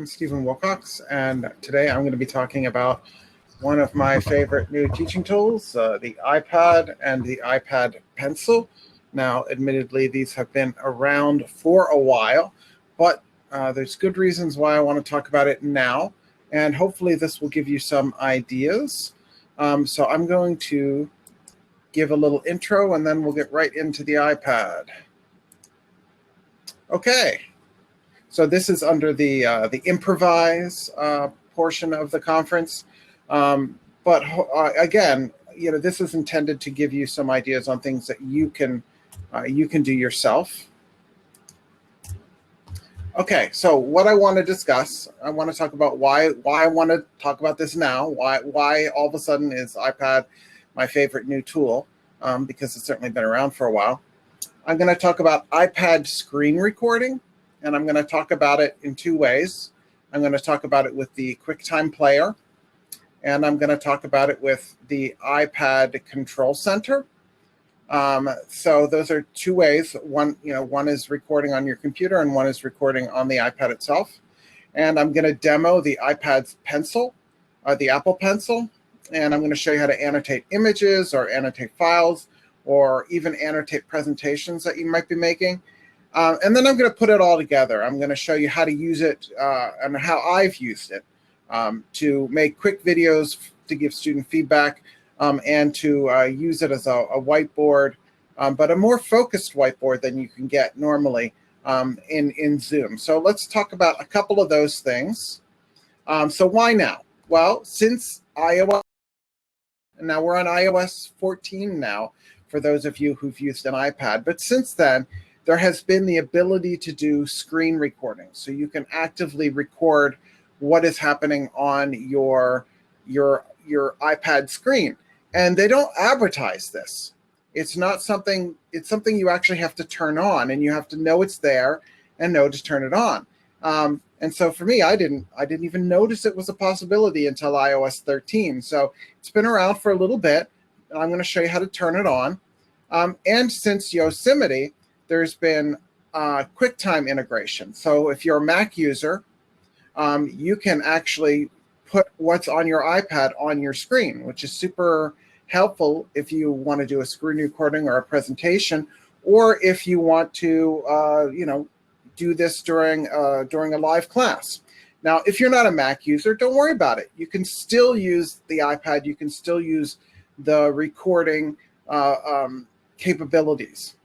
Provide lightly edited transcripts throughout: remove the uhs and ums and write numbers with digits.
I'm Stephen Wilcox, and today I'm going to be talking about one of my favorite new teaching tools, the iPad and the iPad Pencil. Now, admittedly, these have been around for a while, but there's good reasons why I want to talk about it now, and hopefully this will give you some ideas. So I'm going to give a little intro, and then we'll get right into the iPad. Okay. So this is under the improvise portion of the conference, but again, this is intended to give you some ideas on things that you can do yourself. Okay, so what I want to discuss, I want to talk about why I want to talk about this now. Why all of a sudden is iPad my favorite new tool? Because it's certainly been around for a while. I'm going to talk about iPad screen recording. And I'm going to talk about it in two ways. I'm going to talk about it with the QuickTime player, and I'm going to talk about it with the iPad Control Center. So those are two ways. One is recording on your computer, and one is recording on the iPad itself. And I'm going to demo the iPad's Pencil, the Apple Pencil, and I'm going to show you how to annotate images or annotate files or even annotate presentations that you might be making. And then I'm going to put it all together. I'm going to show you how to use it and how I've used it to make quick videos to give student feedback and to use it as a whiteboard, but a more focused whiteboard than you can get normally in Zoom. So let's talk about a couple of those things. So why now? Well, since iOS, and now we're on iOS 14 now, for those of you who've used an iPad, but since then, there has been the ability to do screen recording. So you can actively record what is happening on your iPad screen. And they don't advertise this. It's not something, it's something you actually have to turn on, and you have to know it's there and know to turn it on. And so for me, I didn't even notice it was a possibility until iOS 13. So it's been around for a little bit. I'm going to show you how to turn it on. And since Yosemite, there's been QuickTime integration. So if you're a Mac user, you can actually put what's on your iPad on your screen, which is super helpful if you want to do a screen recording or a presentation, or if you want to, do this during a live class. Now, if you're not a Mac user, don't worry about it. You can still use the iPad. You can still use the recording capabilities.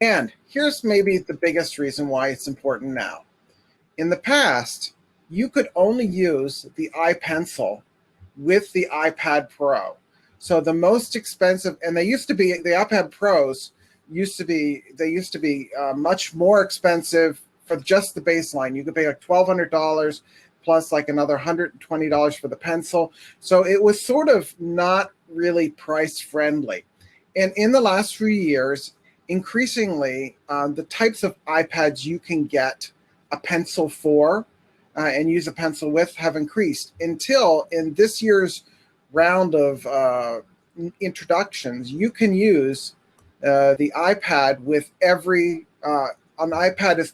And here's maybe the biggest reason why it's important now. In the past, you could only use the iPencil with the iPad Pro. So the most expensive, and they used to be, the iPad Pros used to be much more expensive for just the baseline. You could pay like $1,200 plus like another $120 for the pencil. So it was sort of not really price friendly. And in the last few years, increasingly, the types of iPads you can get a pencil for and use a pencil with have increased until in this year's round of introductions, you can use the iPad with an iPad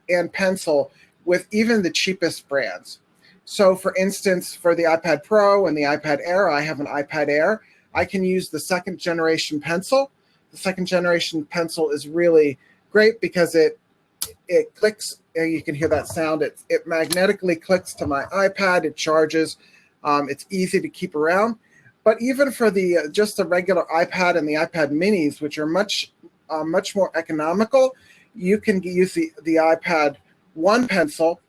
and pencil with even the cheapest brands. So for instance, for the iPad Pro and the iPad Air, I have an iPad Air. I can use the second generation pencil. The second generation pencil is really great because it clicks, and you can hear that sound. It magnetically clicks to my iPad. It charges. It's easy to keep around. But even for just the regular iPad and the iPad minis, which are much more economical, you can use the iPad 1 pencil.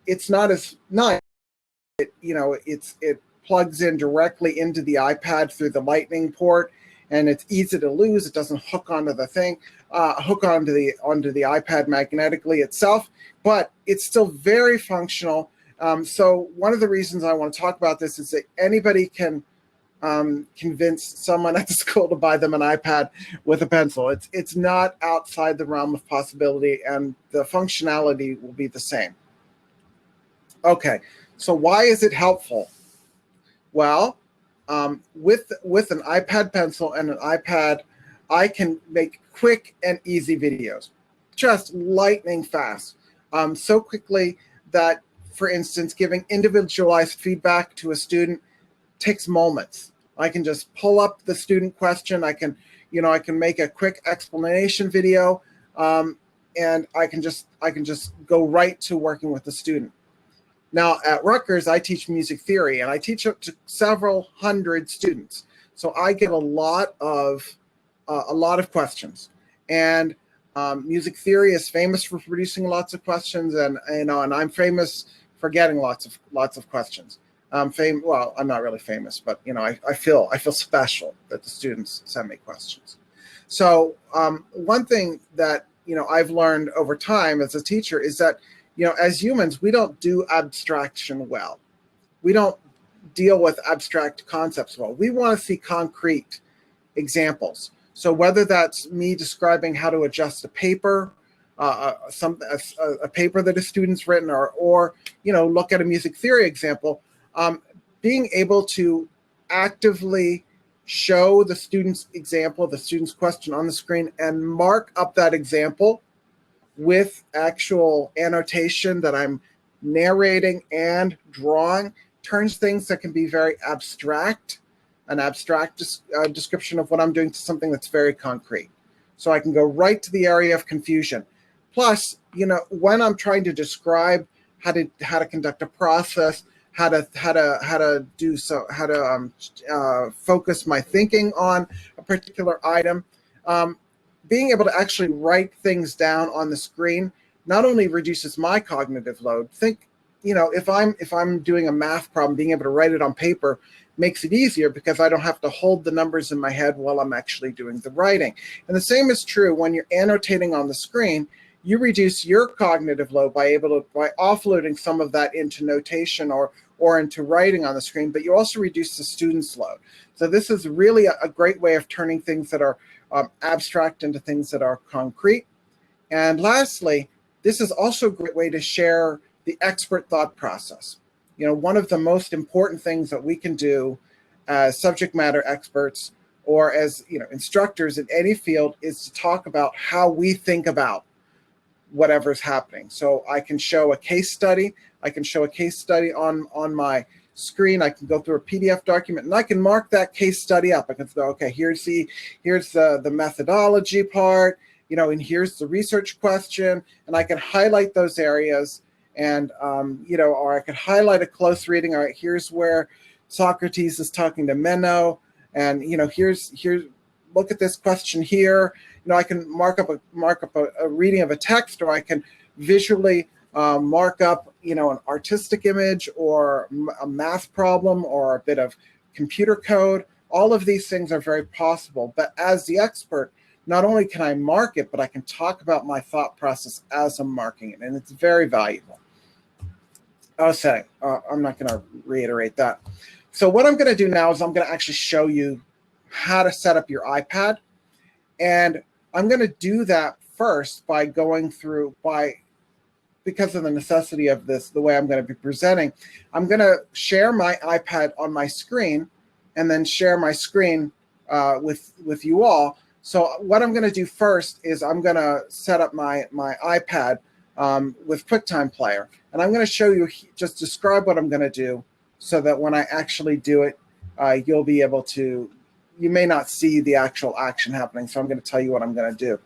It's not as nice. It plugs in directly into the iPad through the Lightning port, and it's easy to lose. It doesn't hook onto the thing, hook onto the iPad magnetically itself, but it's still very functional. So one of the reasons I want to talk about this is that anybody can convince someone at the school to buy them an iPad with a pencil. It's not outside the realm of possibility, and the functionality will be the same. Okay, so why is it helpful? Well, with an iPad Pencil and an iPad, I can make quick and easy videos, just lightning fast. so quickly that, for instance, giving individualized feedback to a student takes moments. I can just pull up the student question. I can make a quick explanation video, and I can just go right to working with the student. Now at Rutgers, I teach music theory, and I teach up to several hundred students. So I get a lot of questions, and music theory is famous for producing lots of questions, and I'm famous for getting lots of questions. Well, I'm not really famous, but I feel special that the students send me questions. So one thing that I've learned over time as a teacher is that as humans, we don't do abstraction well. We don't deal with abstract concepts well. We want to see concrete examples. So whether that's me describing how to adjust a paper, a paper that a student's written, or look at a music theory example, being able to actively show the student's example, the student's question on the screen, and mark up that example with actual annotation that I'm narrating and drawing turns things that can be very abstract, an abstract description of what I'm doing, to something that's very concrete. So I can go right to the area of confusion. Plus, when I'm trying to describe how to conduct a process, how to focus my thinking on a particular item, being able to actually write things down on the screen not only reduces my cognitive load. If I'm doing a math problem, being able to write it on paper makes it easier because I don't have to hold the numbers in my head while I'm actually doing the writing. And the same is true when you're annotating on the screen. You reduce your cognitive load by offloading some of that into notation or into writing on the screen, but you also reduce the student's load. So this is really a great way of turning things that are abstract into things that are concrete. And lastly, this is also a great way to share the expert thought process. One of the most important things that we can do as subject matter experts or as instructors in any field is to talk about how we think about whatever's happening. So I can show a case study. I can show a case study on my screen. I can go through a PDF document and I can mark that case study up. I can go, okay, here's the methodology part, and here's the research question, and I can highlight those areas, and or I could highlight a close reading. All right, here's where Socrates is talking to Meno, and here's look at this question here. I can mark up a reading of a text, or I can visually mark up an artistic image or a math problem or a bit of computer code. All of these things are very possible. But as the expert, not only can I mark it, but I can talk about my thought process as I'm marking it, and it's very valuable. Okay, I'm not going to reiterate that. So what I'm going to do now is I'm going to actually show you how to set up your iPad, and I'm going to do that first by going through because of the necessity of this, the way I'm going to be presenting, I'm going to share my iPad on my screen and then share my screen with you all. So what I'm going to do first is I'm going to set up my iPad with QuickTime Player. And I'm going to show you, just describe what I'm going to do so that when I actually do it, you'll be able to, you may not see the actual action happening. So I'm going to tell you what I'm going to do.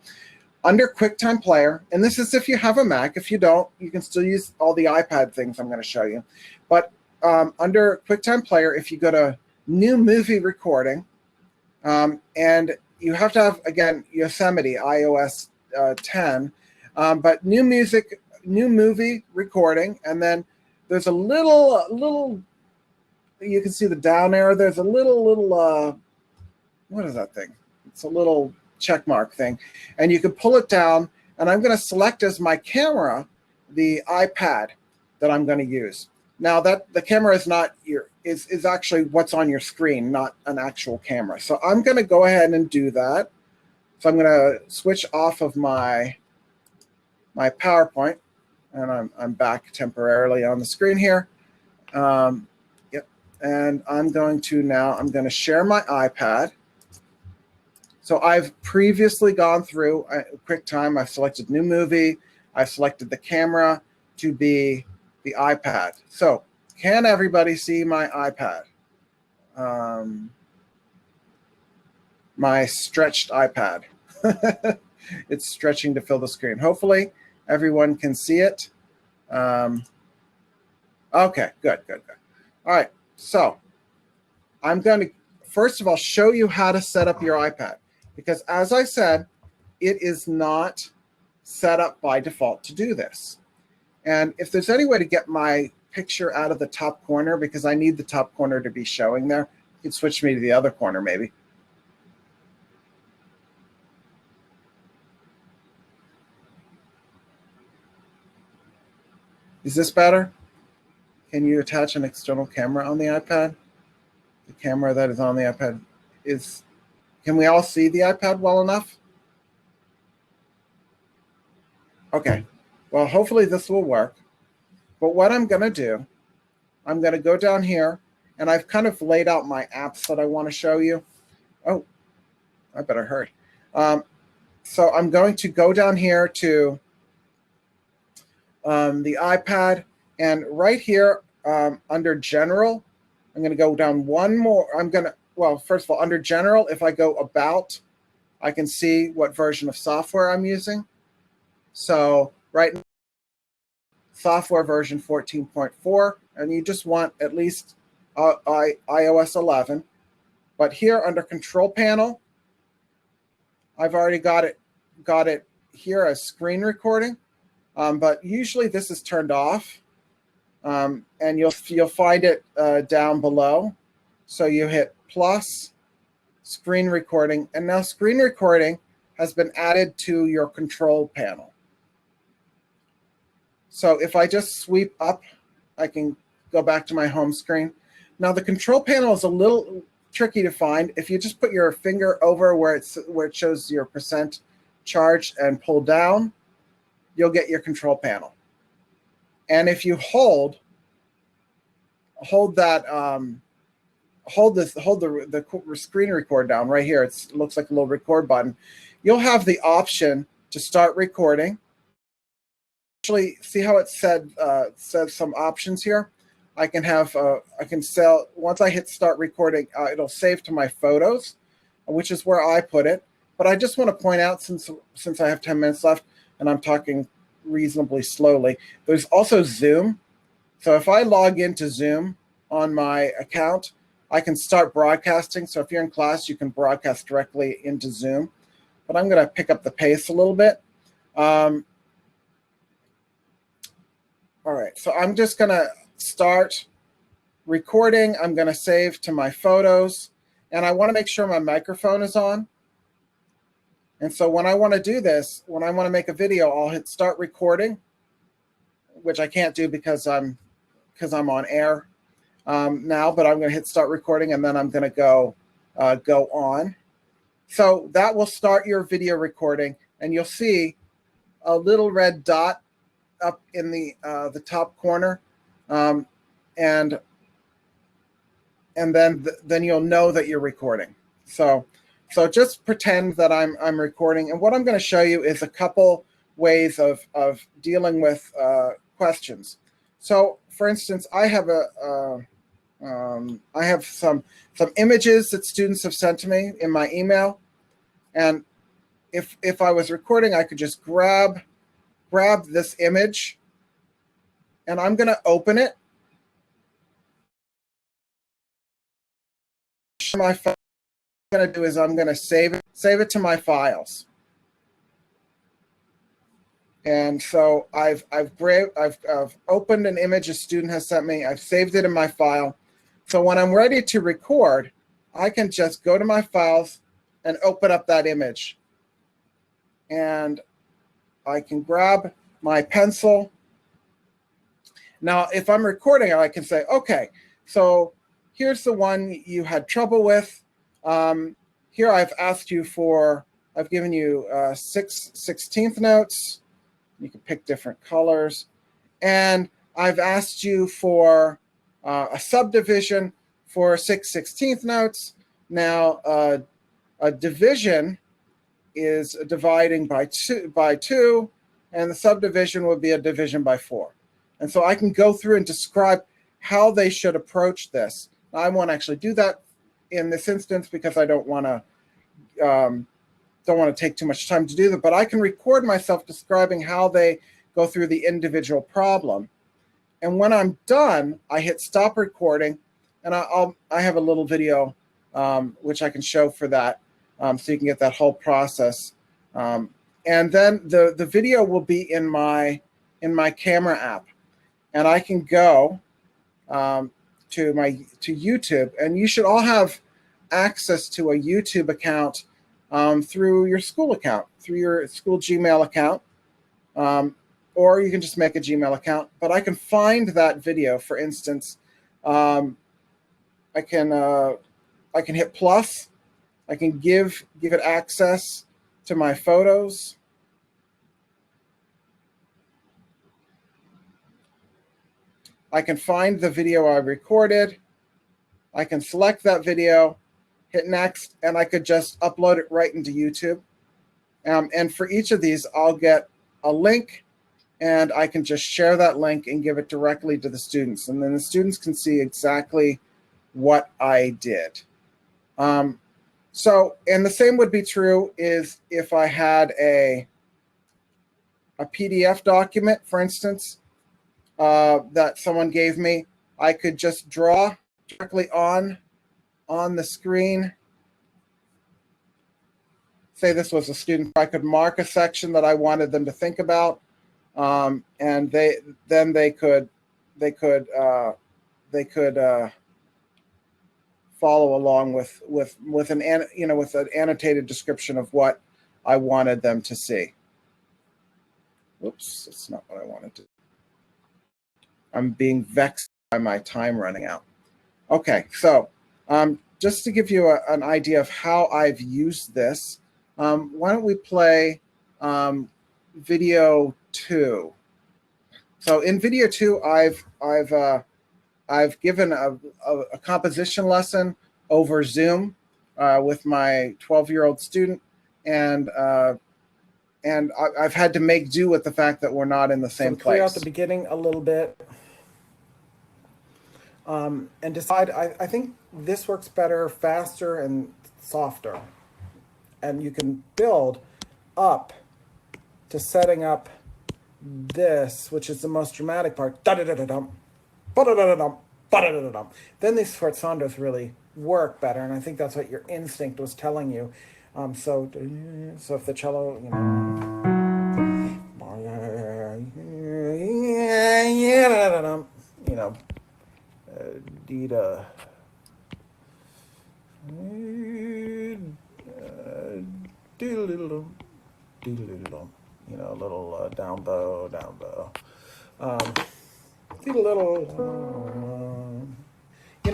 Under QuickTime Player, and this is if you have a Mac. If you don't, you can still use all the iPad things I'm going to show you. But under QuickTime Player, if you go to New Movie Recording, and you have to have, again, Yosemite, iOS 10, but New Movie Recording, and then there's a little, you can see the down arrow. There's a little, what is that thing? It's a little check mark thing, and you can pull it down, and I'm going to select as my camera the iPad that I'm going to use. Now that the camera is not is actually what's on your screen, not an actual camera. So I'm going to go ahead and do that. So I'm going to switch off of my PowerPoint, and I'm back temporarily on the screen here. Yep, and I'm going to share my iPad. So I've previously gone through QuickTime. I've selected New Movie. I've selected the camera to be the iPad. So can everybody see my iPad? My stretched iPad. It's stretching to fill the screen. Hopefully everyone can see it. Okay, good. All right, so I'm going to first of all show you how to set up your iPad, because as I said, it is not set up by default to do this. And if there's any way to get my picture out of the top corner, because I need the top corner to be showing there, you can switch me to the other corner maybe. Is this better? Can you attach an external camera on the iPad? The camera that is on the iPad is, can we all see the iPad well enough? Okay, well, hopefully this will work. But what I'm gonna do, I'm gonna go down here, and I've kind of laid out my apps that I wanna show you. Oh, I better hurry. So I'm going to go down here to the iPad, and right here under General, I'm going to go down one more. Well, first of all, under General, if I go About, I can see what version of software I'm using. So right now, software version 14.4, and you just want at least iOS 11. But here under Control Panel, I've already got it here as screen recording. But usually this is turned off, and you'll find it down below. So you hit plus, screen recording, and now screen recording has been added to your control panel. So if I just sweep up, I can go back to my home screen. Now the control panel is a little tricky to find. If you just put your finger over where it shows your percent charged and pull down, you'll get your control panel. And if you hold the screen record down right here, it looks like a little record button, you'll have the option to start recording. Actually, see how it says some options here? I can once I hit start recording, it'll save to my photos, which is where I put it. But I just want to point out, since I have 10 minutes left and I'm talking reasonably slowly, there's also Zoom. So if I log into Zoom on my account, I can start broadcasting. So if you're in class, you can broadcast directly into Zoom. But I'm going to pick up the pace a little bit. All right, so I'm just going to start recording. I'm going to save to my photos, and I want to make sure my microphone is on. And so when I want to do this, when I want to make a video, I'll hit start recording, which I can't do because I'm on air now, but I'm going to hit start recording, and then I'm going to go on. So that will start your video recording, and you'll see a little red dot up in the top corner, and then you'll know that you're recording. So just pretend that I'm recording, and what I'm going to show you is a couple ways of dealing with questions. So, for instance, I have some images that students have sent to me in my email, and if I was recording, I could just grab this image, and I'm going to open it. What I'm going to do is I'm going to save it to my files. And so I've opened an image a student has sent me. I've saved it in my file. So when I'm ready to record, I can just go to my files and open up that image. And I can grab my pencil. Now, if I'm recording, I can say, okay, so here's the one you had trouble with. Here I've given you 6/16 notes. You can pick different colors. And I've asked you for a subdivision for 6/16 notes. Now, a division is dividing by two, and the subdivision would be a division by 4. And so I can go through and describe how they should approach this. Now, I won't actually do that in this instance because I don't want to take too much time to do that, but I can record myself describing how they go through the individual problem. And when I'm done, I hit stop recording, and I have a little video which I can show for that, so you can get that whole process. And then the video will be in my camera app, and I can go to YouTube, and you should all have access to a YouTube account through your school account, through your school Gmail account, or you can just make a Gmail account. But I can find that video. For instance, I can hit plus. I can give it access to my photos. I can find the video I recorded. I can select that video, hit next, and I could just upload it right into YouTube. And for each of these, I'll get a link, and I can just share that link and give it directly to the students. And then the students can see exactly what I did. So, and the same would be true is if I had a PDF document, for instance, that someone gave me, I could just draw directly on the screen. Say this was a student, I could mark a section that I wanted them to think about, and they could follow along with an annotated description of what I wanted them to see. Whoops, that's not what I wanted to do. I'm being vexed by my time running out. Okay, so just to give you an idea of how I've used this, why don't we play video 2? So in video 2, I've given a composition lesson over Zoom with my 12-year-old student, and I've had to make do with the fact that we're not in the same place. Clear out the beginning a little bit. And decide, I think this works better, faster, and softer. And you can build up to setting up this, which is the most dramatic part. Da-da-da-da-dum, ba-da-da-da-dum, ba-da-da-da-dum. Then these sforzandos really work better, and I think that's what your instinct was telling you. So if the cello, D-da, a little down bow,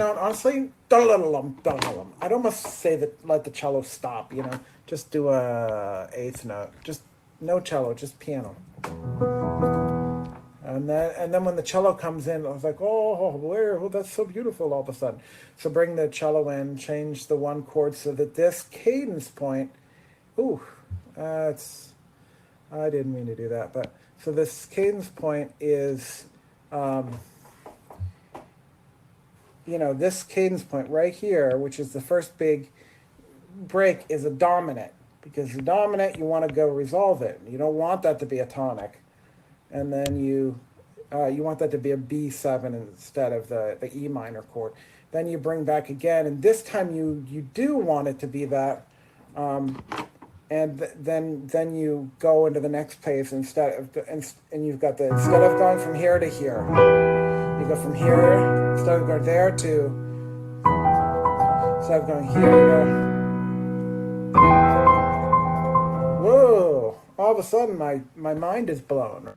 honestly, I'd almost say that let the cello stop, just do a eighth note, just no cello, just piano. And then when the cello comes in, I was like, oh, that's so beautiful all of a sudden. So bring the cello in, change the one chord so that this cadence point, I didn't mean to do that, but so this cadence point is, this cadence point right here, which is the first big break, is a dominant, because the dominant, you want to go resolve it. You don't want that to be a tonic. And then you want that to be a B7 instead of the E minor chord. Then you bring back again, and this time you do want it to be that, and then you go into the next place and you've got instead of going from here to here, you go from here, instead of going there to, instead of going here, you go, whoa, all of a sudden my mind is blown.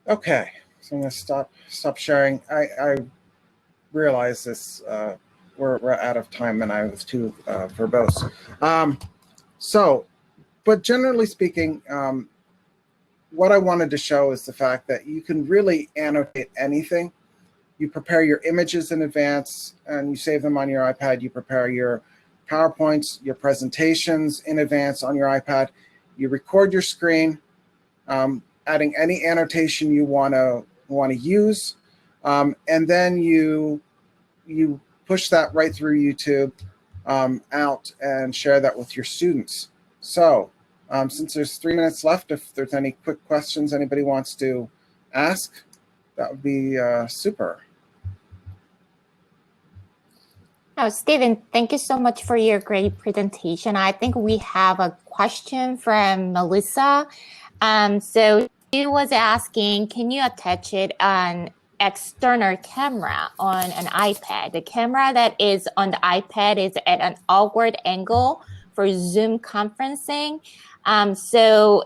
Okay, so I'm going to stop sharing. I realize this, we're out of time and I was too verbose. But generally speaking, what I wanted to show is the fact that you can really annotate anything. You prepare your images in advance and you save them on your iPad. You prepare your PowerPoints, your presentations in advance on your iPad. you record your screen, adding any annotation you want to use, and then you push that right through YouTube out and share that with your students. So since there's 3 minutes left, if there's any quick questions anybody wants to ask, that would be super. Oh, Stephen, thank you so much for your great presentation. I think we have a question from Melissa. So she was asking, can you attach it on external camera on an iPad? The camera that is on the iPad is at an awkward angle for Zoom conferencing. So,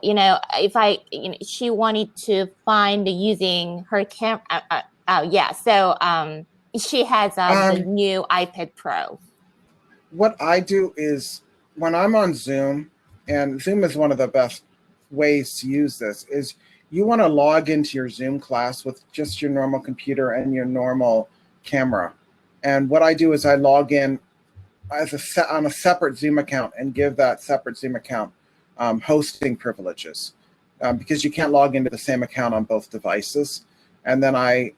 she wanted to find using her camera. She has the new iPad Pro. What I do is when I'm on Zoom, and Zoom is one of the best ways to use this, is you want to log into your Zoom class with just your normal computer and your normal camera. And what I do is I log in on a separate Zoom account and give that separate Zoom account hosting privileges, because you can't log into the same account on both devices. And then I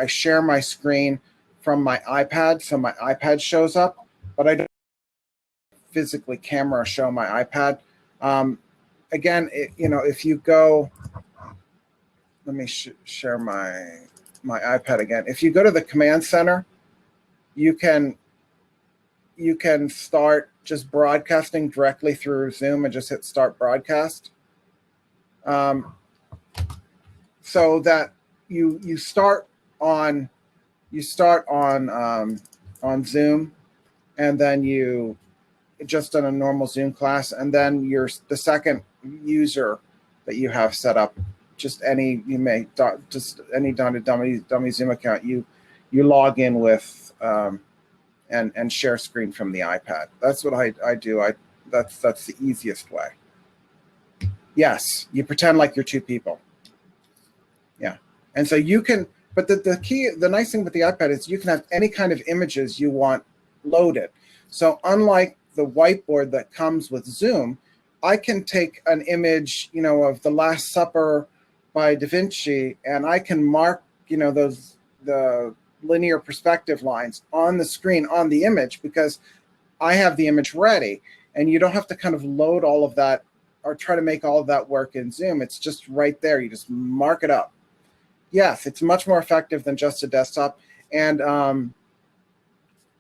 share my screen from my iPad, so my iPad shows up, but I don't physically camera show my iPad. Again, if you go, let me share my iPad again. If you go to the command center, you can start just broadcasting directly through Zoom and just hit start broadcast. So that you start on Zoom, and then you just on a normal Zoom class, and then the second user that you have set up, just any dummy Zoom account, you log in with and share screen from the iPad. That's what I do. That's the easiest way. Yes, you pretend like you're two people. Yeah, and so you can. But the nice thing with the iPad is you can have any kind of images you want loaded. So unlike the whiteboard that comes with Zoom, I can take an image, of the Last Supper by Da Vinci, and I can mark, the linear perspective lines on the screen on the image, because I have the image ready, and you don't have to kind of load all of that or try to make all of that work in Zoom. It's just right there. You just mark it up. Yes, it's much more effective than just a desktop, and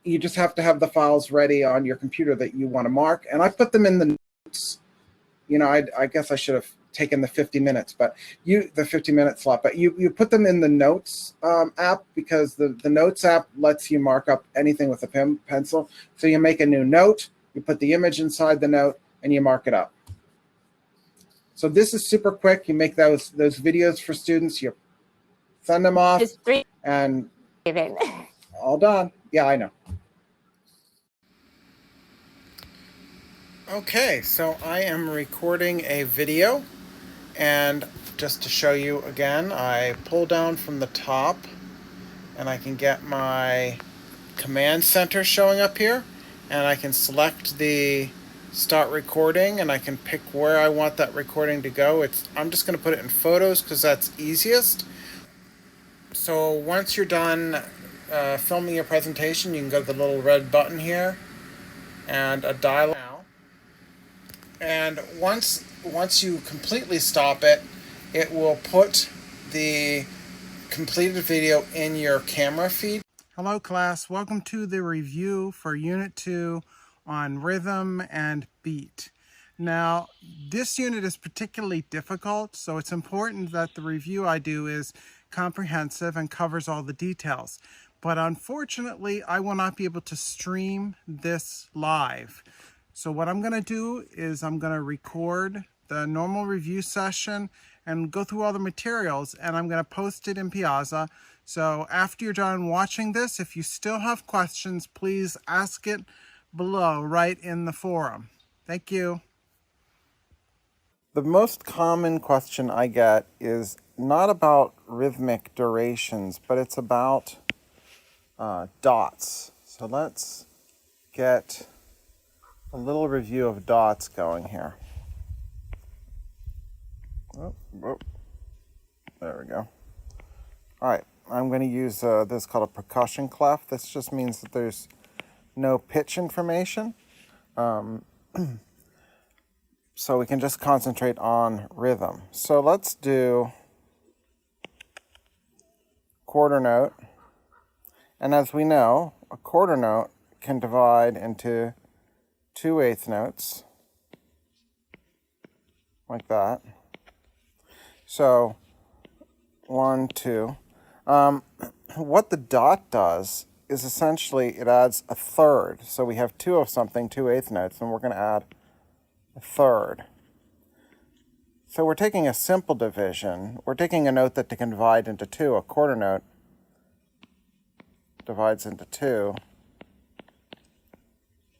you just have to have the files ready on your computer that you want to mark. And I put them in the notes. I guess I should have taken the 50 minutes, but the 50-minute slot. But you put them in the Notes app, because the Notes app lets you mark up anything with a pencil. So you make a new note, you put the image inside the note, and you mark it up. So this is super quick. You make those videos for students. You send them off, and all done. Yeah, I know. Okay, so I am recording a video, and just to show you again, I pull down from the top, and I can get my command center showing up here, and I can select the start recording, and I can pick where I want that recording to go. I'm just going to put it in photos because that's easiest. So once you're done filming your presentation, you can go to the little red button here and a dial now. And once you completely stop it, it will put the completed video in your camera feed. Hello class, welcome to the review for Unit 2 on rhythm and beat. Now, this unit is particularly difficult, so it's important that the review I do is comprehensive and covers all the details. But unfortunately, I will not be able to stream this live. So what I'm going to do is I'm going to record the normal review session and go through all the materials, and I'm going to post it in Piazza. So after you're done watching this, if you still have questions, please ask it below right in the forum. Thank you. The most common question I get is not about rhythmic durations, but it's about dots. So let's get a little review of dots going here. Oh, there we go. All right, I'm going to use this called a percussion clef. This just means that there's no pitch information. So we can just concentrate on rhythm. So let's do quarter note. And as we know, a quarter note can divide into 2/8 notes, like that. So 1, 2. What the dot does is essentially it adds a third. So we have 2 of something, 2/8 notes, and we're going to add a third. So we're taking a simple division. We're taking a note that can divide into 2. A quarter note divides into 2.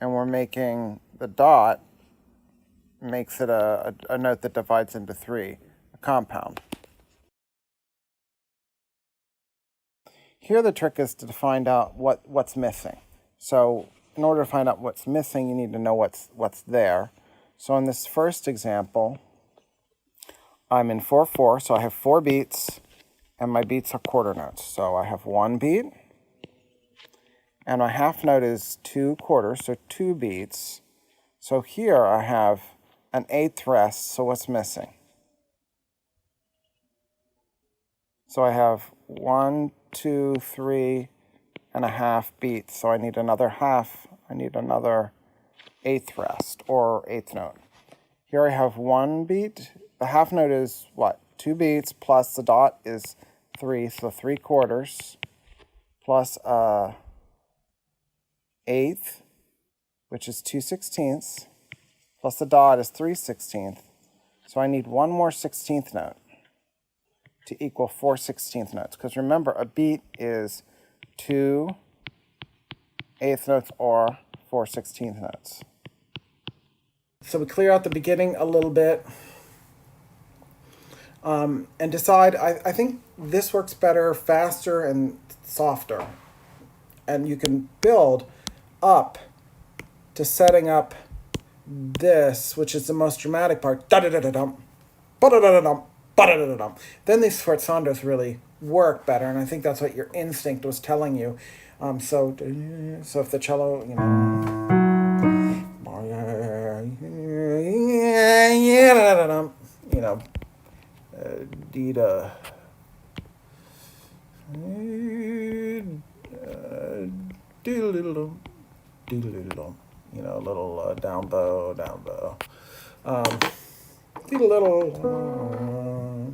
And we're making the dot makes it a note that divides into 3, a compound. Here the trick is to find out what's missing. So in order to find out what's missing, you need to know what's there. So in this first example, I'm in 4/4, so I have 4 beats, and my beats are quarter notes. So I have 1 beat, and my half note is 2 quarters, so 2 beats. So here I have an 8th rest, so what's missing? So I have 1, 2, 3.5 beats, so I need another half. I need another 8th rest, or 8th note. Here I have 1 beat. The half note is what? 2 beats plus the dot is 3, so 3 quarters plus 1/8, which is 2/16, plus the dot is 3/16. So I need one more 16th note to equal 4 16th notes. Because remember, a beat is 2 8th notes or 4 16th notes. So we clear out the beginning a little bit and decide, I think this works better, faster and softer. And you can build up to setting up this, which is the most dramatic part. Da-da-da-da-dum, ba-da-da-da-dum, ba-da-da-da-dum. Then these sforzandos really work better, and I think that's what your instinct was telling you. So if the cello, you know, D-da, doodle-doodle-dum, doodle-doodle-dum, you know, a little down bow, doodle-doodle,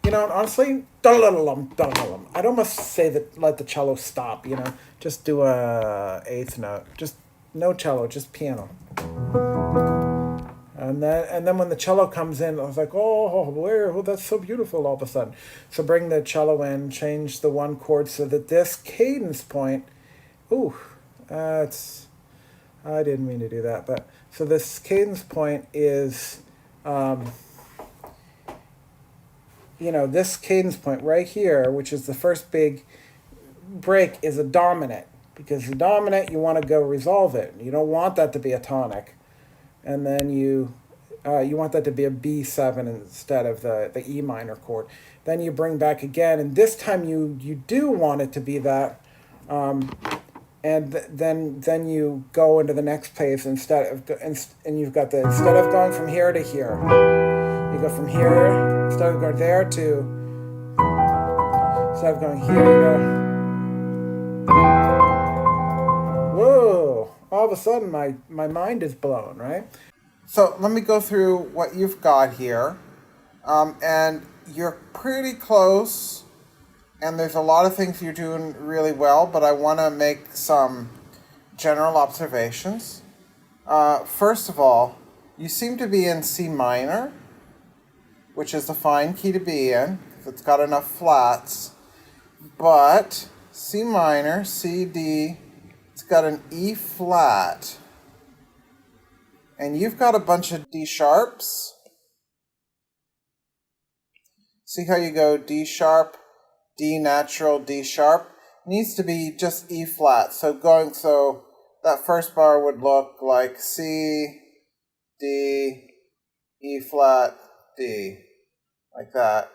you know, and honestly, I'd almost say that let the cello stop, you know, just do a 8th note, just no cello, just piano. And then when the cello comes in, I was like, oh, that's so beautiful all of a sudden. So bring the cello in, change the 1 chord so that this cadence point, I didn't mean to do that, but so this cadence point is, you know, this cadence point right here, which is the first big break, is a dominant. Because the dominant, you want to go resolve it. You don't want that to be a tonic. And then you want that to be a B7 instead of the E minor chord. Then you bring back again, and this time you do want it to be that. And then you go into the next place and you've got instead of going from here to here, you go from here, instead of going there to, instead of going here, you go, whoa, all of a sudden my mind is blown, right? So let me go through what you've got here, and you're pretty close. And there's a lot of things you're doing really well, but I want to make some general observations. First of all, you seem to be in C minor, which is a fine key to be in, if it's got enough flats. But C minor, C, D, it's got an E flat. And you've got a bunch of D sharps. See how you go D sharp, D natural, D sharp. It needs to be just E flat. So that first bar would look like C, D, E flat, D, like that.